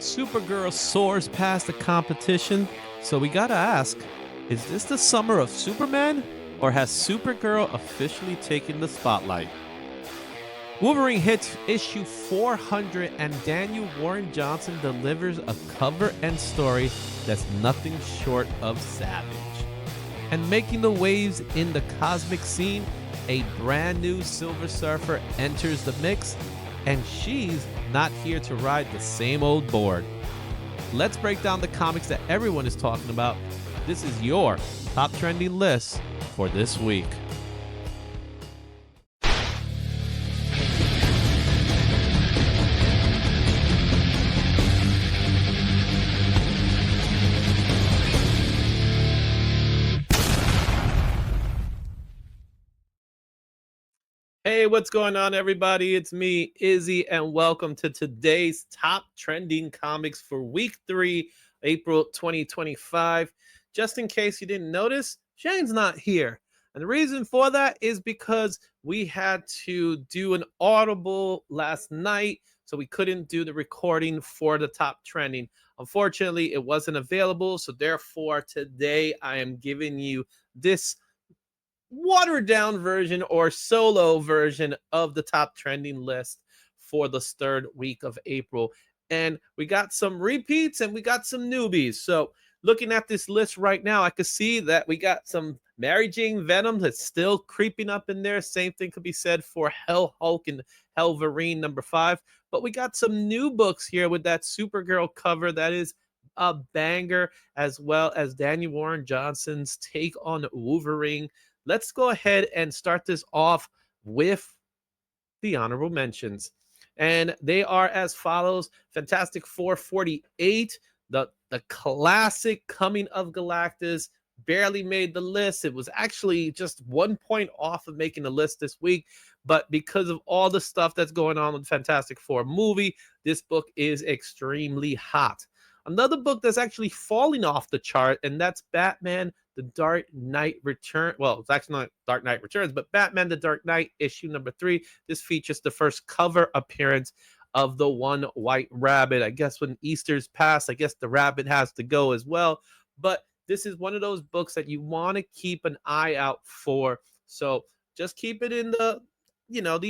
Supergirl soars past the competition, so we gotta ask, is this the summer of Superman? Or has Supergirl officially taken the spotlight? Wolverine hits issue 400 and Daniel Warren Johnson delivers a cover and story that's nothing short of savage. And making the waves in the cosmic scene, a brand new Silver Surfer enters the mix, and she's not here to ride the same old board. Let's break down the comics that everyone is talking about. This is your top trending list for this week. Hey, what's going on, everybody? It's me, Izzy, and welcome to today's top trending comics for week 3, April 2025. Just in case you didn't notice, Shane's not here. And the reason for that is because we had to do an audible last night, so we couldn't do the recording for the top trending. Unfortunately, it wasn't available, so therefore today I am giving you this watered down version or solo version of the top trending list for the third week of April. And we got some repeats and we got some newbies. So looking at this list right now, I could see that we got some Mary Jane Venom that's still creeping up in there. Same thing could be said for Hell Hulk and Hellverine number 5. But we got some new books here with that Supergirl cover that is a banger, as well as Daniel Warren Johnson's take on Wolverine. Let's go ahead and start this off with the honorable mentions. And they are as follows. Fantastic Four 48, the classic Coming of Galactus, barely made the list. It was actually just 1 point off of making the list this week. But because of all the stuff that's going on with Fantastic Four movie, this book is extremely hot. Another book that's actually falling off the chart, and that's Batman The Dark Knight Returns. Well, it's actually not Dark Knight Returns, but Batman The Dark Knight, issue number 3. This features the first cover appearance of the one white rabbit. I guess when Easter's passed, I guess the rabbit has to go as well. But this is one of those books that you want to keep an eye out for. So just keep it in the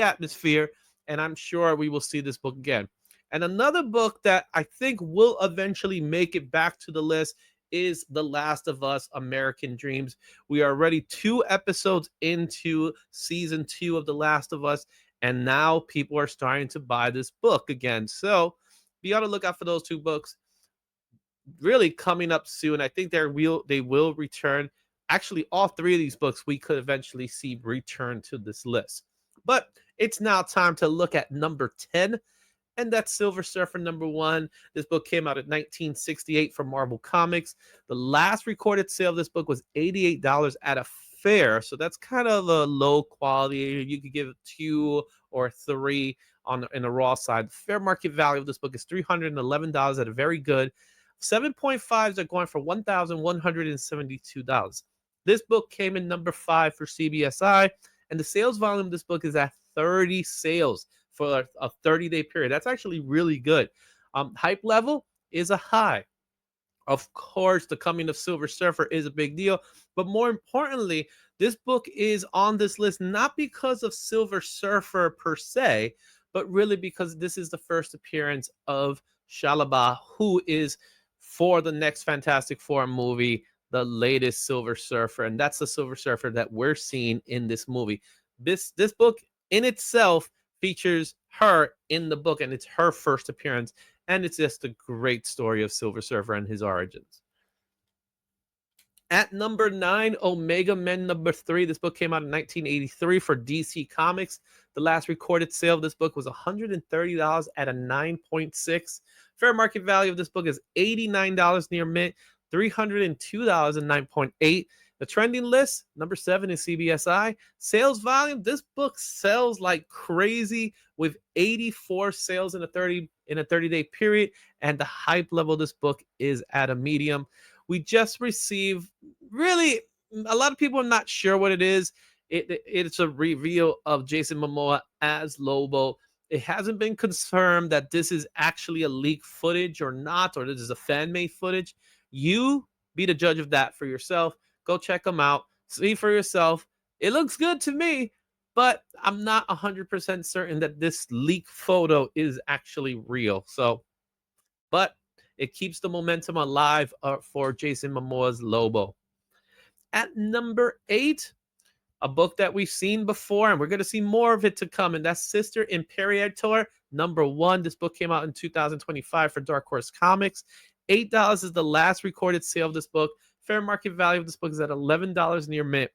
atmosphere, and I'm sure we will see this book again. And another book that I think will eventually make it back to the list is The Last of Us American Dreams. We are already 2 episodes into season 2 of The Last of Us, and now people are starting to buy this book again. So be on the lookout for those 2 books. Really coming up soon. I think they will return. Actually, all 3 of these books we could eventually see return to this list. But it's now time to look at number 10. And that's Silver Surfer number 1. This book came out in 1968 from Marvel Comics. The last recorded sale of this book was $88 at a fair. So that's kind of a low quality. You could give it 2 or 3 in a raw side. The fair market value of this book is $311 at a very good. 7.5s are going for $1,172. This book came in number 5 for CBSI. And the sales volume of this book is at 30 sales for a 30-day period. That's actually really good. Hype level is a high. Of course, the coming of Silver Surfer is a big deal, but more importantly, this book is on this list not because of Silver Surfer per se, but really because this is the first appearance of Shalaba, who is for the next Fantastic Four movie, the latest Silver Surfer, and that's the Silver Surfer that we're seeing in this movie. This book in itself features her in the book, and it's her first appearance, and it's just a great story of Silver Surfer and his origins. At number 9, Omega Men number 3. This book came out in 1983 for DC Comics. The last recorded sale of this book was $130 at a 9.6. Fair market value of this book is $89 near mint, $302 and 9.8. The trending list, number 7 is CBSI. Sales volume, this book sells like crazy with 84 sales in a 30-day period, and the hype level of this book is at a medium. We just received, really, a lot of people are not sure what it is. It's a reveal of Jason Momoa as Lobo. It hasn't been confirmed that this is actually a leaked footage or not, or this is a fan-made footage. You be the judge of that for yourself. Go check them out. See for yourself. It looks good to me, but I'm not 100% certain that this leaked photo is actually real. So, but it keeps the momentum alive for Jason Momoa's Lobo. At number 8, a book that we've seen before, and we're going to see more of it to come, and that's Sister Imperator #1. This book came out in 2025 for Dark Horse Comics. $8 is the last recorded sale of this book. Fair market value of this book is at $11 near mint.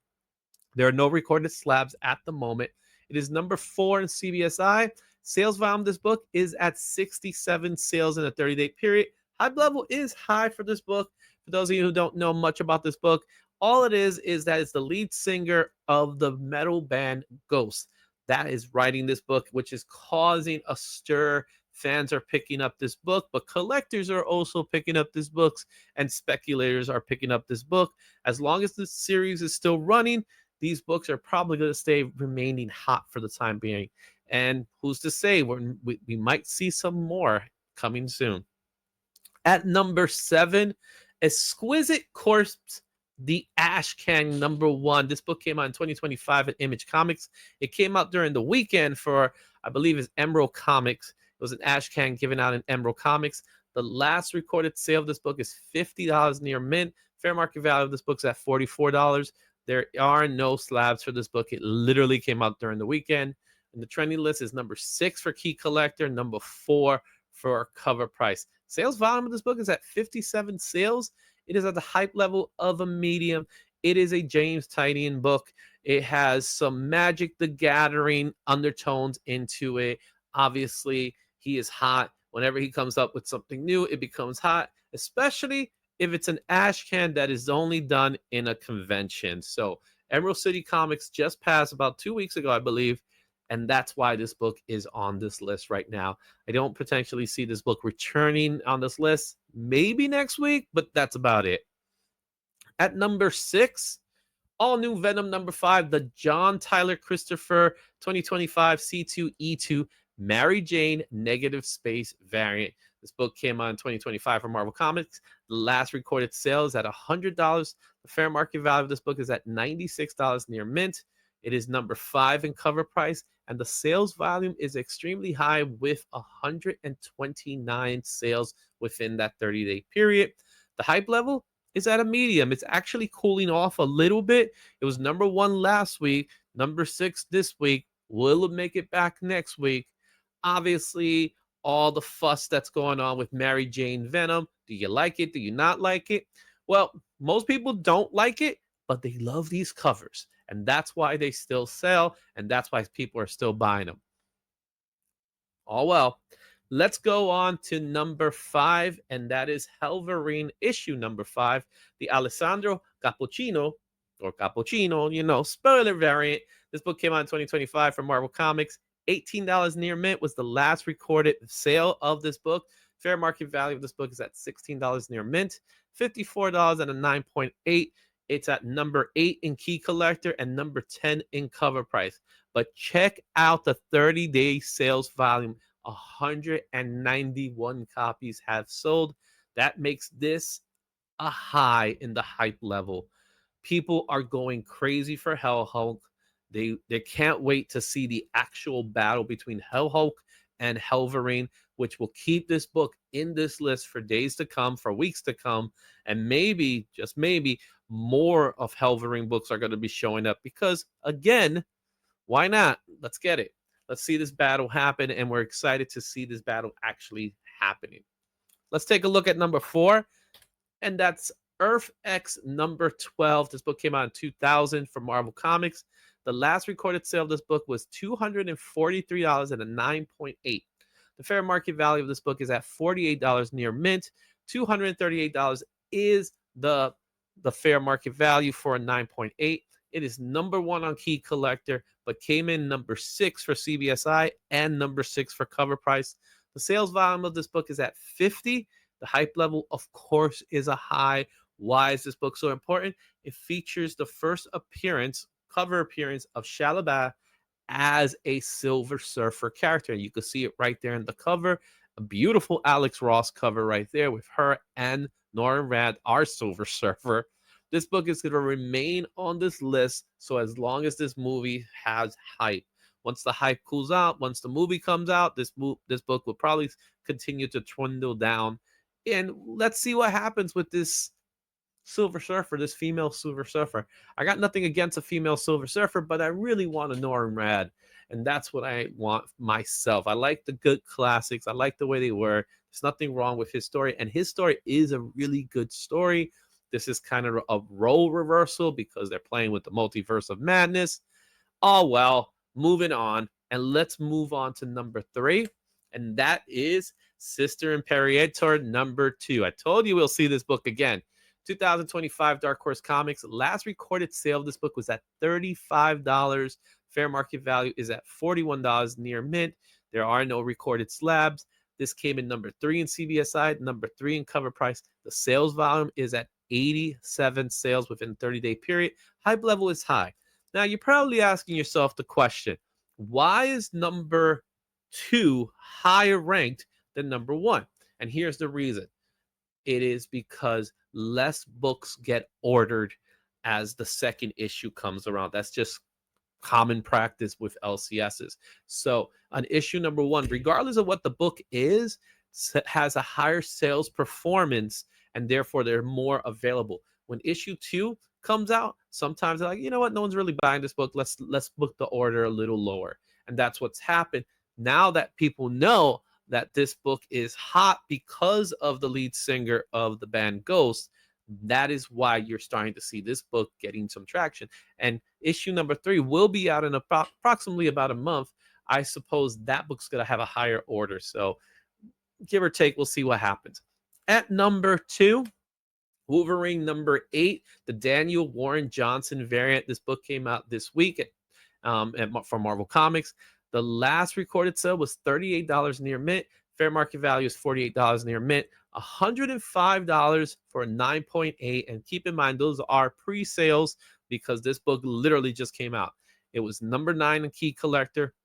There are no recorded slabs at the moment. It is number 4 in CBSI. Sales volume of this book is at 67 sales in a 30-day period. Hype level is high for this book. For those of you who don't know much about this book, all it is that it's the lead singer of the metal band Ghost that is writing this book, which is causing a stir. Fans are picking up this book, but collectors are also picking up this book, and speculators are picking up this book. As long as the series is still running, these books are probably going to stay remaining hot for the time being. And who's to say we might see some more coming soon. At number 7, Exquisite Corpse, the Ash Can #1. This book came out in 2025 at Image Comics. It came out during the weekend for, I believe, it's Emerald Comics. It was an Ash Can given out in Emerald Comics. The last recorded sale of this book is $50 near mint. Fair market value of this book is at $44. There are no slabs for this book. It literally came out during the weekend. And the trending list is number 6 for key collector, number 4 for cover price. Sales volume of this book is at 57 sales. It is at the hype level of a medium. It is a James Tynion book. It has some Magic the Gathering undertones into it. Obviously, he is hot. Whenever he comes up with something new, it becomes hot, especially if it's an Ash Can that is only done in a convention. So Emerald City Comics just passed about 2 weeks ago, I believe, and that's why this book is on this list right now. I don't potentially see this book returning on this list, maybe next week, but that's about it. At number 6, all new Venom #5, the John Tyler Christopher 2025 C2E2 Mary Jane negative space variant. This book came out in 2025 from Marvel Comics. The last recorded sale is at $100. The fair market value of this book is at $96 near mint. It is number 5 in cover price, and the sales volume is extremely high with 129 sales within that 30-day period. The hype level is at a medium. It's actually cooling off a little bit. It was number 1 last week, number 6 this week. Will it make it back next week? Obviously, all the fuss that's going on with Mary Jane Venom. Do you like it? Do you not like it? Well, most people don't like it, but they love these covers. And that's why they still sell. And that's why people are still buying them. Oh, well. Let's go on to number 5, and that is Hellverine issue number 5, the Alessandro Cappuccino, spoiler variant. This book came out in 2025 from Marvel Comics. $18 near mint was the last recorded sale of this book. Fair market value of this book is at $16 near mint, $54 and a 9.8. It's at number 8 in key collector and number 10 in cover price. But check out the 30-day sales volume. 191 copies have sold. That makes this a high in the hype level. People are going crazy for Hell Hulk. They can't wait to see the actual battle between Hell Hulk and Hellverine, which will keep this book in this list for days to come, for weeks to come, and maybe, just maybe, more of Hellverine books are going to be showing up because, again, why not? Let's get it. Let's see this battle happen, and we're excited to see this battle actually happening. Let's take a look at number 4, and that's EarthX number 12. This book came out in 2000 from Marvel Comics. The last recorded sale of this book was $243 and a 9.8. The fair market value of this book is at $48 near mint. $238 is the fair market value for a 9.8. It is number 1 on key collector, but came in number 6 for CBSI and number 6 for cover price. The sales volume of this book is at 50. The hype level, of course, is a high. Why is this book so important? It features the first cover appearance of Shalabah as a Silver Surfer character. You can see it right there in the cover. A beautiful Alex Ross cover right there with her and Norrin Rad, our Silver Surfer. This book is going to remain on this list so as long as this movie has hype. Once the hype cools out, once the movie comes out, this book will probably continue to dwindle down. And let's see what happens with this Silver Surfer, this female Silver Surfer. I got nothing against a female Silver Surfer, but I really want a Norrin Rad, and that's what I want myself. I like the good classics. I like the way they were. There's nothing wrong with his story, and his story is a really good story. This is kind of a role reversal because they're playing with the multiverse of madness. Oh well, moving on, and let's move on to number 3, and that is Sister Imperator number 2. I told you we'll see this book again. 2025 Dark Horse Comics. Last recorded sale of this book was at $35. Fair market value is at $41 near mint. There are no recorded slabs. This came in number 3 in CBSI, number 3 in cover price. The sales volume is at 87 sales within a 30-day period. Hype level is high. Now, you're probably asking yourself the question, why is number 2 higher ranked than number 1? And here's the reason. It is because less books get ordered as the second issue comes around. That's just common practice with LCSs. So on issue number 1, regardless of what the book is, has a higher sales performance, and therefore they're more available. When issue 2 comes out, sometimes they're like, you know what, no one's really buying this book. Let's book the order a little lower. And that's what's happened. Now that people know that this book is hot because of the lead singer of the band Ghost, that is why you're starting to see this book getting some traction. And issue number 3 will be out in approximately about a month. I suppose that book's going to have a higher order. So give or take, we'll see what happens. At number 2, Wolverine number 8, the Daniel Warren Johnson variant. This book came out this week from Marvel Comics. The last recorded sale was $38 near mint. Fair market value is $48 near mint. $105 for a 9.8. And keep in mind, those are pre-sales because this book literally just came out. It was number 9 in Key Collector,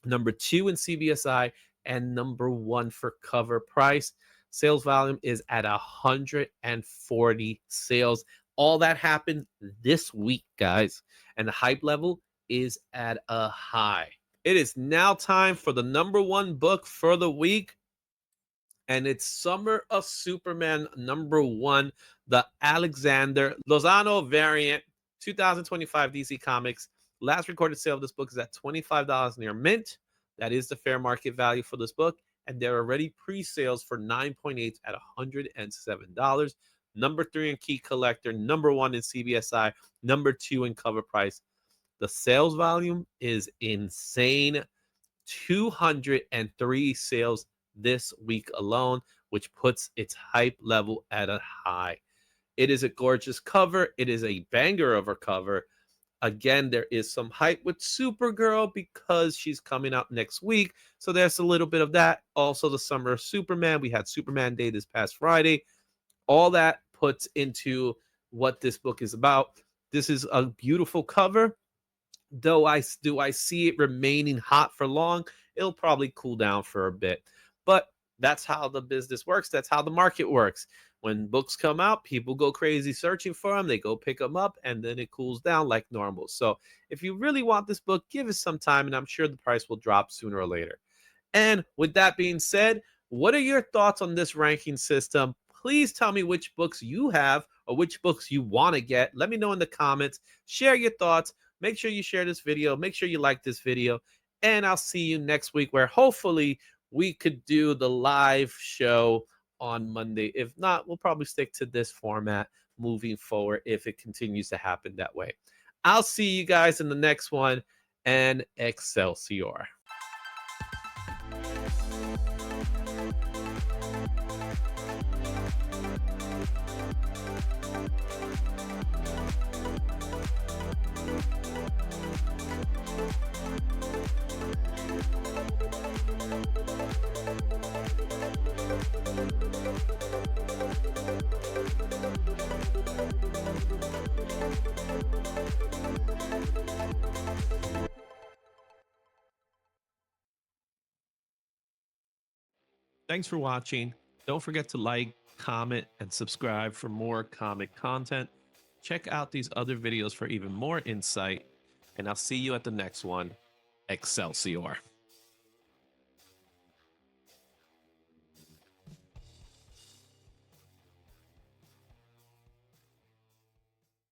number 2 in CBSI, and number 1 for cover price. Sales volume is at 140 sales. All that happened this week, guys. And the hype level is at a high. It is now time for the number 1 book for the week, and it's Summer of Superman number 1, the Alexander Lozano variant, 2025 DC Comics. Last recorded sale of this book is at $25 near mint. That is the fair market value for this book, and they're already pre-sales for 9.8 at $107. Number 3 in Key Collector, number 1 in CBSI, number 2 in cover price. The sales volume is insane. 203 sales this week alone, which puts its hype level at a high. It is a gorgeous cover. It is a banger of a cover. Again, there is some hype with Supergirl because she's coming out next week. So there's a little bit of that. Also, the Summer of Superman. We had Superman Day this past Friday. All that puts into what this book is about. This is a beautiful cover. Do I see it remaining hot for long? It'll probably cool down for a bit. But that's how the business works. That's how the market works. When books come out, people go crazy searching for them. They go pick them up, and then it cools down like normal. So if you really want this book, give it some time, and I'm sure the price will drop sooner or later. And with that being said, what are your thoughts on this ranking system? Please tell me which books you have or which books you want to get. Let me know in the comments. Share your thoughts. Make sure you share this video. Make sure you like this video. And I'll see you next week where hopefully we could do the live show on Monday. If not, we'll probably stick to this format moving forward if it continues to happen that way. I'll see you guys in the next one, and Excelsior. Thanks for watching. Don't forget to like, comment, and subscribe for more comic content. Check out these other videos for even more insight, and I'll see you at the next one. Excelsior.